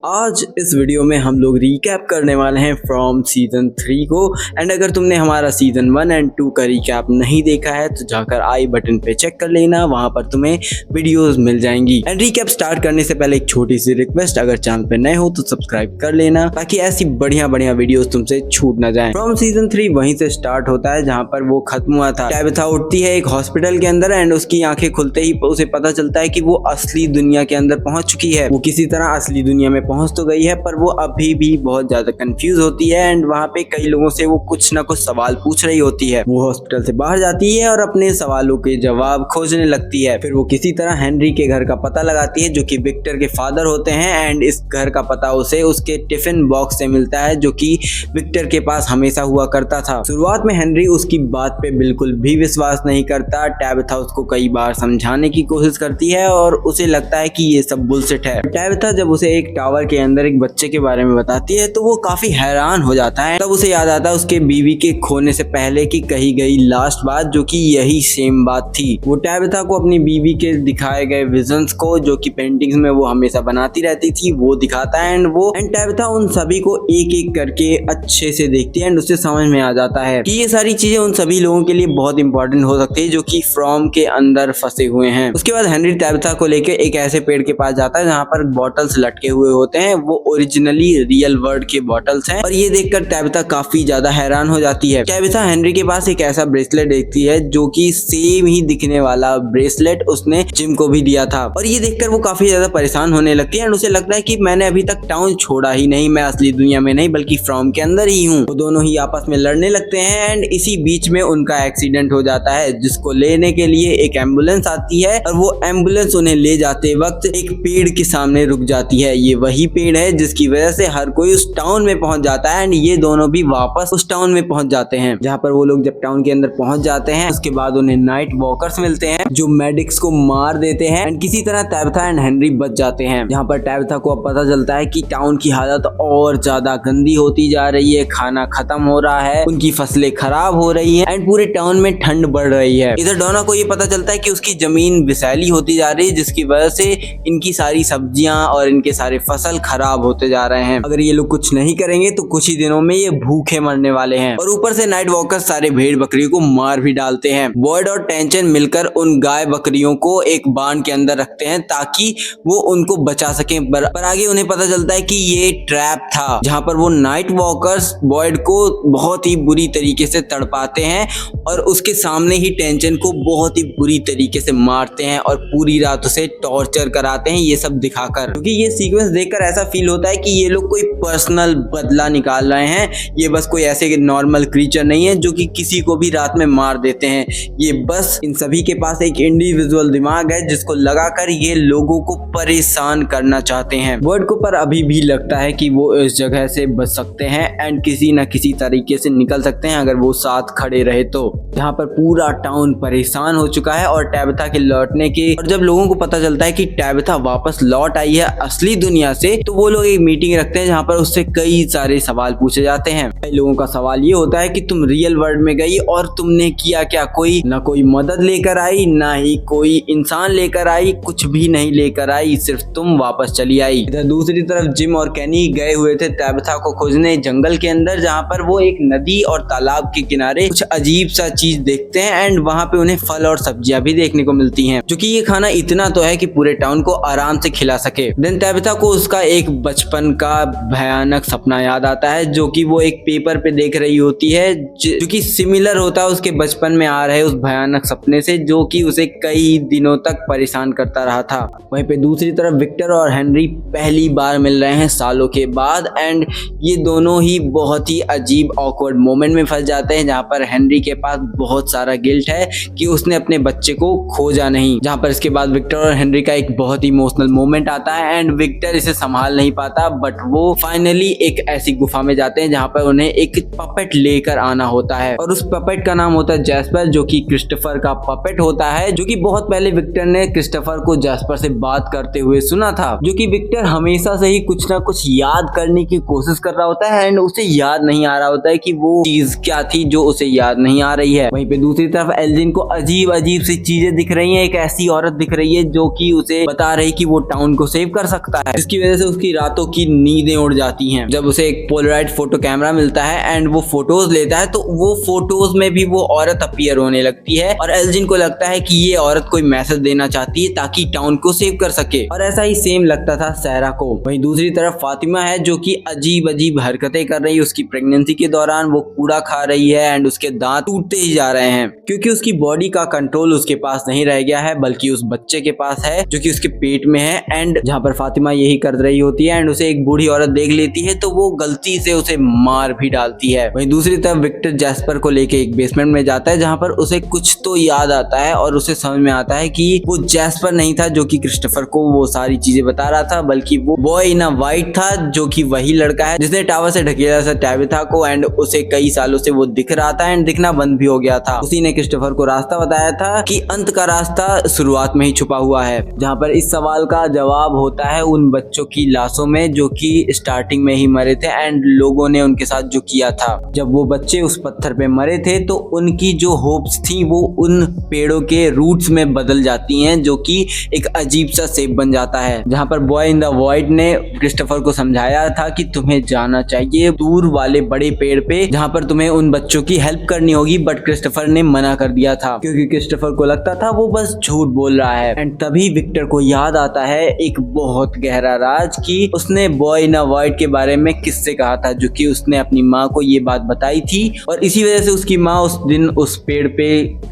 आज इस वीडियो में हम लोग रिकैप करने वाले हैं फ्रॉम सीजन 3 को। एंड अगर तुमने हमारा सीजन 1 एंड 2 का रिकैप नहीं देखा है तो जाकर आई बटन पे चेक कर लेना, वहां पर तुम्हें वीडियोस मिल जाएंगी। एंड रिकैप स्टार्ट करने से पहले एक छोटी सी रिक्वेस्ट, अगर चैनल पे नए हो तो सब्सक्राइब कर लेना ताकि ऐसी बढ़िया बढ़िया वीडियोस तुमसे छूट ना जाए। फ्रॉम सीजन 3 वहीं से स्टार्ट होता है जहाँ पर वो खत्म हुआ था। टैबिथा उठती है एक हॉस्पिटल के अंदर एंड उसकी आंखें खुलते ही उसे पता चलता है कि वो असली दुनिया के अंदर पहुंच चुकी है। वो किसी तरह असली दुनिया में पहुंच तो गई है पर वो अभी भी बहुत ज्यादा कंफ्यूज होती है एंड वहाँ पे कई लोगों से वो कुछ ना कुछ सवाल पूछ रही होती है। वो हॉस्पिटल से बाहर जाती है और अपने सवालों के जवाब खोजने लगती है। फिर वो किसी तरह हेनरी के घर का पता लगाती है जो कि विक्टर के फादर होते हैं एंड इस घर का पता उसे उसके टिफिन बॉक्स से मिलता है जो कि विक्टर के पास हमेशा हुआ करता था। शुरुआत में हेनरी उसकी बात पे बिल्कुल भी विश्वास नहीं करता। टैबिथा उसको कई बार समझाने की कोशिश करती है और उसे लगता है कि ये सब बुलशिट है। टैबिथा जब उसे एक टावर के अंदर एक बच्चे के बारे में बताती है तो वो काफी हैरान हो जाता है। तब उसे याद आता है उसके बीवी के खोने से पहले की कही गई लास्ट बात जो कि यही सेम बात थी। वो टैबिथा को अपनी बीवी के दिखाए गए विजन्स को जो कि पेंटिंग्स में वो हमेशा बनाती रहती थी वो दिखाता है एंड टैबिथा उन सभी को एक एक करके अच्छे से देखती है एंड उसे समझ में आ जाता है कि ये सारी चीजें उन सभी लोगों के लिए बहुत इंपॉर्टेंट हो सकती है जो कि फ्रॉम के अंदर फंसे हुए हैं। उसके बाद हेनरी टैबिथा को लेकर एक ऐसे पेड़ के पास जाता है जहाँ पर बॉटल्स लटके हुए होते हैं। वो ओरिजिनली रियल वर्ल्ड के बॉटल्स हैं और ये देखकर टैबिथा काफी ज्यादा हैरान हो जाती है। टैबिथा हेनरी के पास एक ऐसा ब्रेसलेट देखती है जो कि सेम ही दिखने वाला ब्रेसलेट उसने जिम को भी दिया था और ये देखकर वो काफी ज्यादा परेशान होने लगती है एंड उसे लगता है कि मैंने अभी तक टाउन छोड़ा ही नहीं, मैं असली दुनिया में नहीं बल्कि फ्रॉम के अंदर ही हूँ। वो दोनों ही आपस में लड़ने लगते हैं एंड इसी बीच में उनका एक्सीडेंट हो जाता है जिसको लेने के लिए एक एम्बुलेंस आती है और वो एम्बुलेंस उन्हें ले जाते वक्त एक पेड़ के सामने रुक जाती है। ये वही पेड़ है जिसकी वजह से हर कोई उस टाउन में पहुंच जाता है एंड ये दोनों भी वापस उस टाउन में पहुंच जाते हैं। जहां पर वो लोग जब टाउन के अंदर पहुंच जाते हैं उसके बाद उन्हें नाइट वॉकर्स मिलते हैं जो मेडिक्स को मार देते हैं एंड किसी तरह टैबिथा एंड हेनरी बच जाते हैं। जहां पर टैबिथा को अब पता चलता है कि टाउन की हालत और ज्यादा गंदी होती जा रही है, खाना खत्म हो रहा है, उनकी फसलें खराब हो रही है एंड पूरे टाउन में ठंड बढ़ रही है। इधर डोना को ये पता चलता है कि उसकी जमीन विषैली होती जा रही है जिसकी वजह से इनकी सारी सब्जियां और इनके सारे फसल खराब होते जा रहे हैं। अगर ये लोग कुछ नहीं करेंगे तो कुछ ही दिनों में ये भूखे मरने वाले हैं। और ऊपर से नाइट वॉकर्स सारे भेड़ बकरियों को मार भी डालते हैं। बॉयड और टेंशन मिलकर उन गाय बकरियों को एक बांध के अंदर रखते हैं ताकि वो उनको बचा सकें पर आगे उन्हें पता चलता है कि ये ट्रैप था जहां पर वो नाइट वॉकर्स बॉयड को बहुत ही बुरी तरीके से तड़पाते हैं और उसके सामने ही टेंशन को बहुत ही बुरी तरीके से मारते हैं और पूरी रात उसे टॉर्चर कराते हैं ये सब दिखाकर। क्योंकि ये सीक्वेंस देखकर ऐसा फील होता है कि ये लोग कोई पर्सनल बदला निकाल रहे हैं, ये बस कोई ऐसे नॉर्मल क्रीचर नहीं है जो कि किसी को भी रात में मार देते हैं। ये बस इन सभी के पास एक इंडिविजुअल दिमाग है जिसको लगाकर ये लोगों को परेशान करना चाहते हैं। बर्ड को पर अभी भी लगता है कि वो इस जगह से बच सकते हैं एंड किसी न किसी तरीके से निकल सकते हैं अगर वो साथ खड़े रहे तो। जहाँ पर पूरा टाउन परेशान हो चुका है और टैबिथा के लौटने के और जब लोगों को पता चलता है कि टैबिथा वापस लौट आई है असली दुनिया से तो वो लोग एक मीटिंग रखते हैं जहाँ पर उससे कई सारे सवाल पूछे जाते हैं। कई लोगों का सवाल ये होता है कि तुम रियल वर्ल्ड में गई और तुमने किया क्या? कोई मदद लेकर आई, ना ही कोई इंसान लेकर आई, कुछ भी नहीं लेकर आई, सिर्फ तुम वापस चली आई। इधर दूसरी तरफ जिम और कैनी गए हुए थे टैबिथा को खोजने जंगल के अंदर जहाँ पर वो एक नदी और तालाब के किनारे कुछ अजीब सा चीज देखते हैं एंड वहाँ पे उन्हें फल और सब्जियां भी देखने को मिलती हैं जो कि ये खाना इतना तो है कि पूरे टाउन को आराम से खिला सके। देन टैबिथा को उसका एक बचपन का भयानक सपना याद आता है जो कि वो एक पेपर पे देख रही होती है जो कि सिमिलर होता है उसके बचपन में आ रहे उस भयानक सपने से जो कि उसे कई दिनों तक परेशान करता रहा था। वहीं पे दूसरी तरफ विक्टर और हेनरी पहली बार मिल रहे हैं सालों के बाद एंड ये दोनों ही बहुत ही अजीब ऑकवर्ड मोमेंट में फंस जाते हैं जहाँ पर हेनरी के पास बहुत सारा गिल्ट है कि उसने अपने बच्चे को खोजा नहीं। जहाँ पर इसके बाद विक्टर और हेनरी का एक बहुत ही इमोशनल मोमेंट आता है एंड विक्टर इसे संभाल नहीं पाता बट वो फाइनली एक ऐसी गुफा में जाते हैं जहाँ पर उन्हें एक पपेट लेकर आना होता है और उस पपेट का नाम होता है जैस्पर जो कि क्रिस्टोफर का पपेट होता है जो कि बहुत पहले विक्टर ने क्रिस्टोफर को जैस्पर से बात करते हुए सुना था जो कि विक्टर हमेशा से ही कुछ ना कुछ याद करने की कोशिश कर रहा होता है एंड उसे याद नहीं आ रहा होता है कि वो चीज क्या थी जो उसे याद नहीं आ रही है। वहीं पे दूसरी तरफ एल्जिन को अजीब अजीब सी चीजें दिख रही हैं। एक ऐसी औरत दिख रही है जो कि उसे बता रही कि वो टाउन को सेव कर सकता है जिसकी वजह वजह से उसकी रातों की नींदें उड़ जाती हैं। जब उसे एक पोलराइड फोटो कैमरा मिलता है एंड वो फोटोज लेता है तो वो फोटोज में भी वो औरत अपीयर होने लगती है और एल्जिन को लगता है कि ये औरत कोई मैसेज देना चाहती है ताकि टाउन को सेव कर सके। और ऐसा ही सेम लगता था सहरा को। वहीं दूसरी तरफ फातिमा है जो कि अजीब अजीब हरकतें कर रही है। उसकी प्रेगनेंसी के दौरान वो कूड़ा खा रही है एंड उसके दांत टूटते ही जा रहे हैं क्योंकि उसकी बॉडी का कंट्रोल उसके पास नहीं रह गया है बल्कि उस बच्चे के पास है जो कि उसके पेट में है। एंड जहाँ पर फातिमा यही कर रही होती है एंड उसे एक बूढ़ी औरत देख लेती है तो वो गलती से उसे मार भी डालती है। वहीं दूसरी तरफ विक्टर जैस्पर को लेके एक बेसमेंट में जाता है जहाँ पर उसे कुछ तो याद आता है और उसे समझ में आता है कि वो जैस्पर नहीं था जो कि क्रिस्टोफर को वो सारी चीजें बता रहा था बल्कि वो बॉय इन अ वाइट था जो कि वही लड़का है जिसने टावर से ढकेला था टैबिथा को एंड उसे कई सालों से वो दिख रहा था एंड दिखना बंद भी हो गया था। उसी ने क्रिस्टोफर को रास्ता बताया था कि अंत का रास्ता शुरुआत में ही छुपा हुआ है। जहाँ पर इस सवाल का जवाब होता है उन बच्चों की लाशों में जो कि स्टार्टिंग में ही मरे थे एंड लोगों ने उनके साथ जो किया था। जब वो बच्चे उस पत्थर पे मरे थे तो उनकी जो होप्स थी वो उन पेड़ों के रूट्स में बदल जाती हैं जो कि एक अजीब सा शेप बन जाता है। जहाँ पर बॉय इन द वाइट ने क्रिस्टोफर को समझाया था कि तुम्हें जाना चाहिए दूर वाले बड़े पेड़ पे जहाँ पर तुम्हें उन बच्चों की हेल्प करनी होगी, बट क्रिस्टोफर ने मना कर दिया था क्योंकि क्रिस्टोफर को लगता था वो बस झूठ बोल रहा है। एंड तभी विक्टर को याद आता है एक बहुत गहरा राज कि उसने बॉय इन द वाइट के बारे में किससे कहा था जो कि उसने अपनी माँ को ये बात बताई थी और इसी वजह से उसकी माँ उस दिन उस पेड़ पे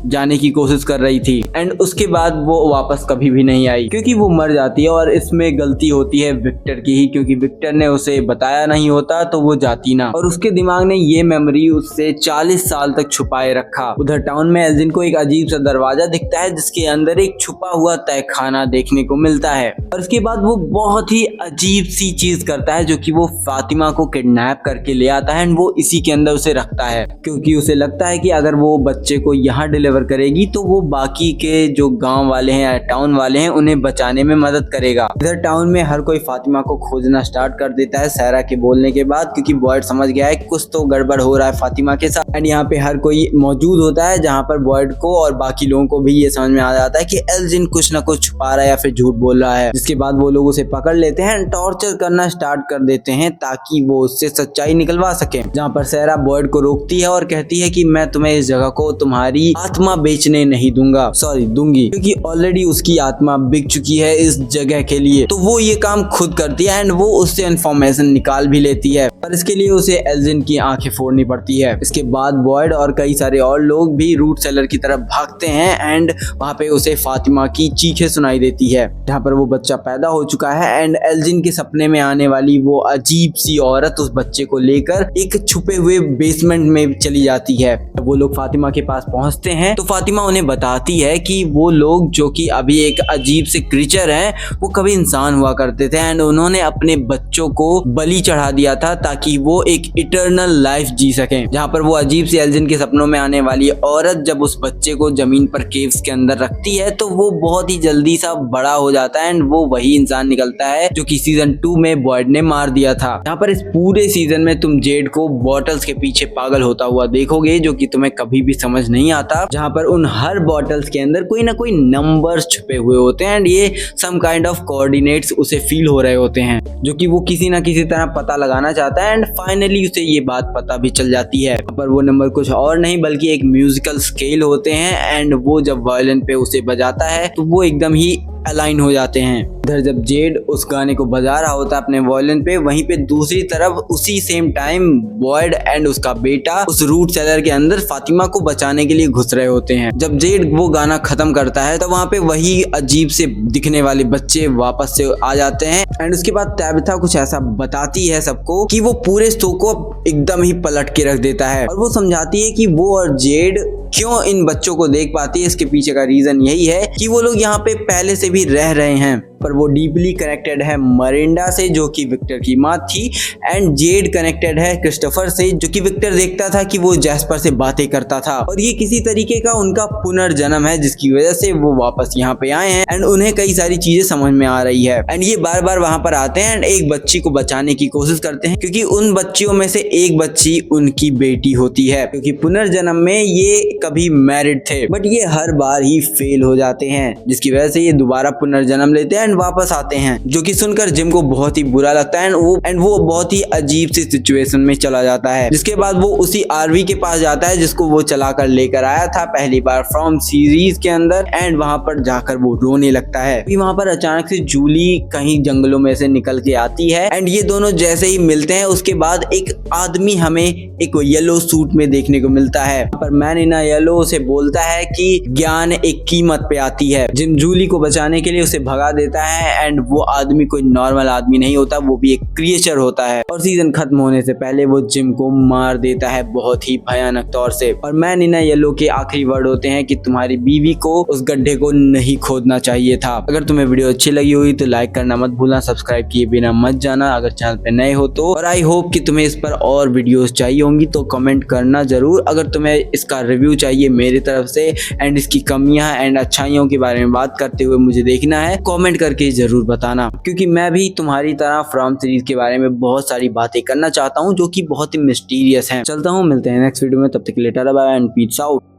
जाने की कोशिश कर रही थी एंड उसके बाद वो वापस कभी भी नहीं आई क्योंकि वो मर जाती है। और इसमें गलती होती है विक्टर की ही क्योंकि विक्टर ने उसे बताया नहीं होता तो वो जाती ना और उसके दिमाग ने ये मेमोरी उससे 40 साल तक छुपाए रखा। उधर टाउन में एल्जिन को एक अजीब सा दरवाजा दिखता है जिसके अंदर एक छुपा हुआ तहखाना देखने को मिलता है और उसके बाद वो बहुत ही अजीब सी चीज करता है जो कि वो फातिमा को किडनैप करके ले आता है एंड वो इसी के अंदर उसे रखता है क्योंकि उसे लगता है कि अगर वो बच्चे को यहाँ डिलीवर करेगी तो वो बाकी के जो गांव वाले हैं या टाउन वाले हैं उन्हें बचाने में मदद करेगा। इधर टाउन में हर कोई फातिमा को खोजना स्टार्ट कर देता है सहरा के बोलने के बाद क्योंकि बॉयड समझ गया है कुछ तो गड़बड़ हो रहा है फातिमा के साथ। एंड यहाँ पे हर कोई मौजूद होता है जहाँ पर बॉयड को और बाकी लोगों को भी ये समझ में आ जाता है कि एल्जिन कुछ ना कुछ छुपा रहा है या फिर झूठ बोल रहा है। जिसके बाद वो लोग उसे पकड़ लेते हैं एंड टॉर्चर करना स्टार्ट कर देते हैं ताकि वो उससे सच्चाई निकलवा सके। जहाँ पर सहरा बॉयड को रोकती है और कहती है कि मैं तुम्हें इस जगह को तुम्हारी आत्मा बेचने नहीं दूंगी क्योंकि ऑलरेडी उसकी आत्मा बिक चुकी है इस जगह के लिए। तो वो ये काम खुद करती है एंड वो उससे इंफॉर्मेशन निकाल भी लेती है पर इसके लिए उसे एल्जिन की आंखें फोड़नी पड़ती है। इसके बाद बॉयड और कई सारे और लोग भी रूट सेलर की तरफ भागते हैं एंड वहाँ पे उसे फातिमा की चीखें सुनाई देती है जहाँ पर वो बच्चा पैदा हो चुका है एंड एल्जिन के सपने में आने वाली वो अजीब सी औरत उस बच्चे को लेकर एक छुपे हुए बेसमेंट में चली जाती है। वो लोग फातिमा के पास पहुंचते हैं तो फातिमा उन्हें बताती है कि वो लोग जो कि अभी एक अजीब से क्रीचर हैं वो कभी इंसान हुआ करते थे एंड उन्होंने अपने बच्चों को बलि चढ़ा दिया था ताकि वो एक इटर्नल लाइफ जी सकें। जहाँ पर वो अजीब सी एल्जिन के सपनों में आने वाली औरत जब उस बच्चे को जमीन पर केव्स के अंदर रखती है तो वो बहुत ही जल्दी सा बड़ा हो जाता है एंड वो वही इंसान निकलता है जो कि सीजन 2 में बॉयड ने मार दिया था। यहाँ पर इस पूरे सीजन में तुम जेड को बॉटल्स के पीछे पागल होता हुआ देखोगे जो कि तुम्हें कभी भी समझ नहीं आता। जहाँ पर उन हर बॉटल्स के अंदर कोई ना कोई नंबर्स छुपे हुए होते हैं एंड ये सम काइंड ऑफ कोऑर्डिनेट्स उसे फील हो रहे होते हैं जो कि वो किसी ना किसी तरह पता लगाना चाहता है एंड फाइनली उसे ये बात पता भी चल जाती है। पर वो नंबर कुछ और नहीं बल्कि एक म्यूजिकल स्केल होते हैं एंड वो जब वायलिन पे उसे बजाता है तो वो एकदम ही अलाइन हो जाते हैं। इधर जब जेड उस गाने को बजा रहा होता है अपने वायलिन पे वहीं पे दूसरी तरफ उसी सेम टाइम बॉयड एंड उसका बेटा उस रूट सेलर के अंदर फातिमा को बचाने के लिए घुस रहे होते हैं। जब जेड वो गाना खत्म करता है तो वहाँ पे वही अजीब से दिखने वाले बच्चे वापस से आ जाते हैं एंड उसके बाद टैबिथा कुछ ऐसा बताती है सबको कि वो पूरे शो को एकदम ही पलट के रख देता है और वो समझाती है कि वो और जेड क्यों इन बच्चों को देख पाती है। इसके पीछे का रीजन यही है कि वो लोग यहाँ पे पहले से भी रह रहे हैं पर वो डीपली कनेक्टेड है मरिंडा से जो कि विक्टर की माँ थी एंड जेड कनेक्टेड है क्रिस्टोफर से जो कि विक्टर देखता था कि वो जैस्पर से बातें करता था और ये किसी तरीके का उनका पुनर्जन्म है जिसकी वजह से वो वापस यहाँ पे आए हैं एंड उन्हें कई सारी चीजें समझ में आ रही है एंड ये बार बार वहां पर आते हैं एंड एक बच्ची को बचाने की कोशिश करते हैं क्योंकि उन बच्चियों में से एक बच्ची उनकी बेटी होती है क्योंकि पुनर्जन्म में ये कभी मैरिड थे बट ये हर बार ही फेल हो जाते हैं जिसकी वजह से ये दोबारा पुनर्जन्म लेते हैं एंड वापस आते हैं, जो कि सुनकर जिम को बहुत ही बुरा लगता है एंड वो बहुत ही अजीब सी सिचुएशन में चला जाता है। जिसके बाद वो उसी आरवी के पास जाता है जिसको वो चलाकर लेकर आया था पहली बार फ्रॉम सीरीज के अंदर, एंड वहां पर जाकर वो रोने लगता है। वहां पर अचानक से जूली कहीं जंगलों में से निकल के आती है एंड ये दोनों जैसे ही मिलते हैं उसके बाद एक आदमी हमें एक येलो सूट में देखने को मिलता है। पर मैन इन येलो से बोलता है कि ज्ञान एक कीमत पे आती है। जिम जूली को बचाने के लिए उसे भगा देता है एंड वो आदमी कोई नॉर्मल आदमी नहीं होता, वो भी एक क्रिएचर होता है और सीजन खत्म होने से पहले वो जिम को मार देता है बहुत ही भयानक तौर से। और मैन इन येलो के आखिरी वर्ड होते हैं कि तुम्हारी बीवी को उस गड्ढे को नहीं खोदना चाहिए था। अगर तुम्हें वीडियो अच्छी लगी हुई तो लाइक करना मत भूलना, सब्सक्राइब किए बिना मत जाना अगर चैनल पे नए हो तो। और आई होप कि तुम्हें इस पर और वीडियोस चाहिए होंगी तो कमेंट करना जरूर। अगर तुम्हें इसका रिव्यू चाहिए मेरी तरफ से एंड इसकी कमियां एंड अच्छाइयों के बारे में बात करते हुए मुझे देखना है, कमेंट करके जरूर बताना, क्योंकि मैं भी तुम्हारी तरह फ्रॉम सीरीज के बारे में बहुत सारी बातें करना चाहता हूं जो कि बहुत ही मिस्टीरियस हैं। चलता हूं, मिलते हैं नेक्स्ट वीडियो में, तब तक के लिए tata bye and peace out.